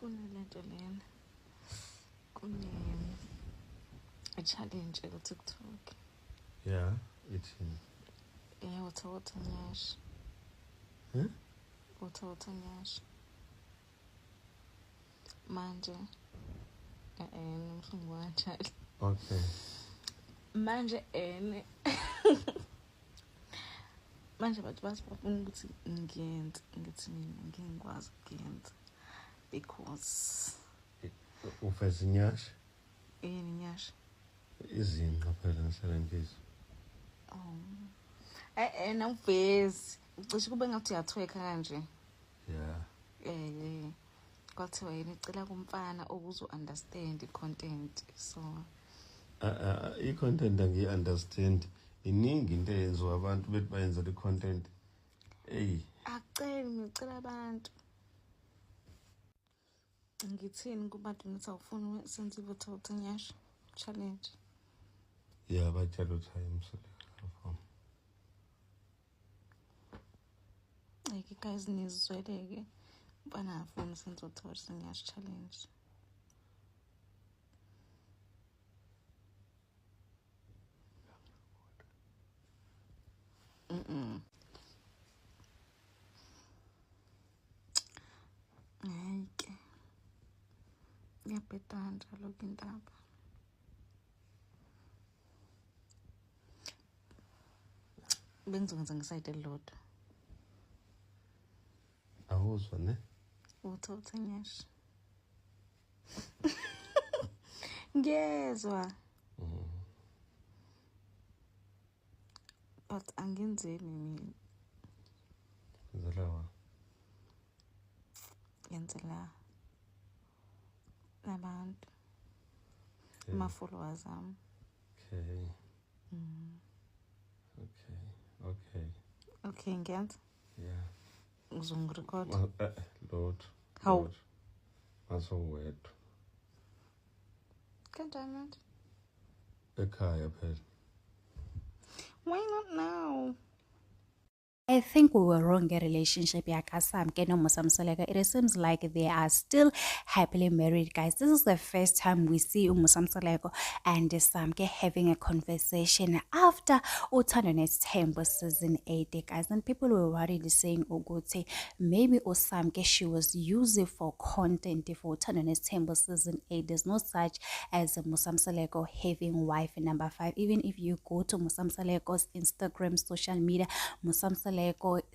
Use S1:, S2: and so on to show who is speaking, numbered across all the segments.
S1: kunalento lena kune-challenge ku-TikTok.
S2: Yeah, ithini?
S1: Uthawutha nyasha. Uthawutha nyasha. Manje nomhlungu kanjalo.
S2: Okay.
S1: Manje manje abantu basifuna ukuthi ngiyenze ngithi mina ngingikwazi ukuyenza because
S2: Ufeza inyasha?
S1: yini nyasha?
S2: Izinqa phela ngiselentisa.
S1: Nawuvezi ucishe kube ngathi uyathweka kanje.
S2: Yeah.
S1: Kwathiwa yena icela kumfana ukuze u-understand i-content so
S2: I-content angiyi-understand. Iningi into eyenziwa abantu bethi bayenza le-content.
S1: akuceli ngicela abantu ngithini kubantu ngithi awufuni senze uthawutha nyasha challenge.
S2: Yeah, batshela ukuthi hayi umsela.
S1: Like guys nizweleke mfana afuni senze uthawutha nyasha challenge. Hayike ngiyabhedana njalo kintaba. Bengizokwenza ngesayidi elilodwa.
S2: Awuzwa ne?
S1: Uthawutha nyasha. Ngiyezwa. But angenzeni mina.
S2: Zalawa.
S1: Ngenzela nabantu. Ma-followers ami.
S2: Okay. Okay,
S1: ngiyenza.
S2: Yeah.
S1: Uzongirecord.
S2: Lord.
S1: How?
S2: Masowedwa.
S1: Kanjani manje?
S2: Ekhaya phela.
S1: Why not now?
S3: I think we were wrong in relationship yakaSamke no Musamseleka. It seems like they are still happily married, guys. This is the first time we see Musamseleko and Samke having a conversation after Uthando Nesthembu season 8, guys. And people were worried saying Uguti maybe Samke she was using for content for Uthando Nesthembu season 8. There's no such as Musamseleko having wife number 5. Even if you go to Musamseleko's Instagram social media, Musamseleko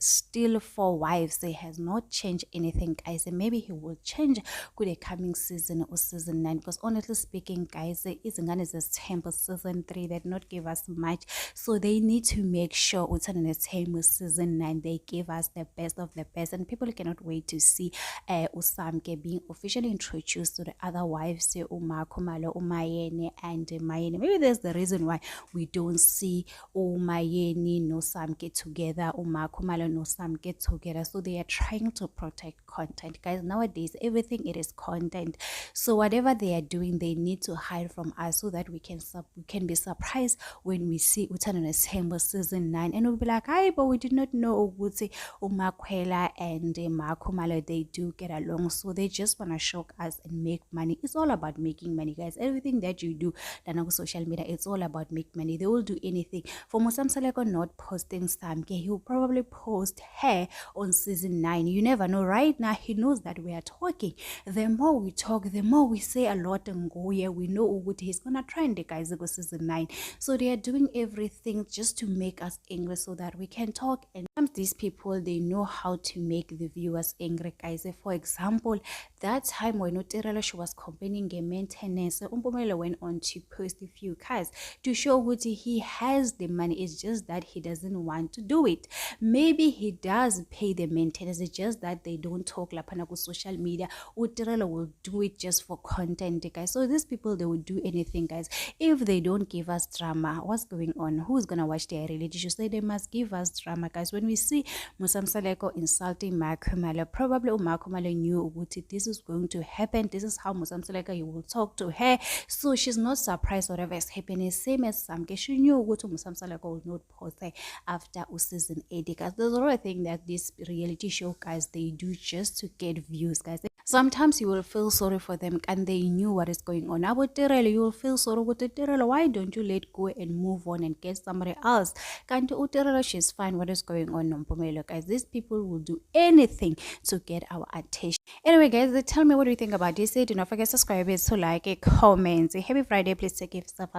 S3: still 4 wives. He has not changed anything, guys. And maybe he will change with the coming season or season 9, because honestly speaking, guys, Izingane Nesthembu season 3 did not give us much, so they need to make sure Uthando Nesthembu season 9 they give us the best of the best. And people cannot wait to see Usamke being officially introduced to the other wives, Khumalo, Umayeni and Mayeni. Maybe there's the reason why we don't see Umayeni no Samke together, Khumalo no Samke together. So they are trying to protect content, guys. Nowadays everything it is content, so whatever they are doing they need to hide from us so that we can be surprised when we see Uthando Nesthembu season 9 and we'll be like, hi, but we did not know Uguti Umakwela and Khumalo they do get along. So they just want to shock us and make money. It's all about making money, guys. Everything that you do on social media, it's all about make money. They will do anything. For Musamseleko not posting Samke, he will probably post her on season 9. You never know. Right now he knows that we are talking. The more we talk, the more we say a lot and go here, we know what he's gonna try and the guys go season 9. So they are doing everything just to make us angry so that we can talk. And sometimes these people, they know how to make the viewers angry, guys. For example, that time when Utirelo she was complaining a maintenance, Umpumelo went on to post a few cars to show what he has the money. It's just that he doesn't want to do it. Maybe he does pay the maintenance, it's just that they don't talk lapana ku social media. Utirelo will do it just for content, guys. So these people, they will do anything, guys. If they don't give us drama, what's going on? Who's gonna watch their reality show? So they must give us drama, guys. When we see Musamseleko insulting Khumalo, probably Khumalo knew this is going to happen. This is how Musamseleko he will talk to her, so she's not surprised whatever is happening. Same as Samke, she knew Musamseleko will not post her after season 8, guys. There's a lot of things that this reality show, guys, they do just to get views, guys. Sometimes you will feel sorry for them and they knew what is going on. Abo Tirelo, you will feel sorry with Tirelo. Why don't you let go and move on and get somebody else? Kanti Tirelo, she's fine. What is going on, Nompomelo? Guys, these people will do anything to get our attention. Anyway, guys, tell me what do you think about this. Do not forget to subscribe, to like, comment. Happy Friday. Please take care of yourself.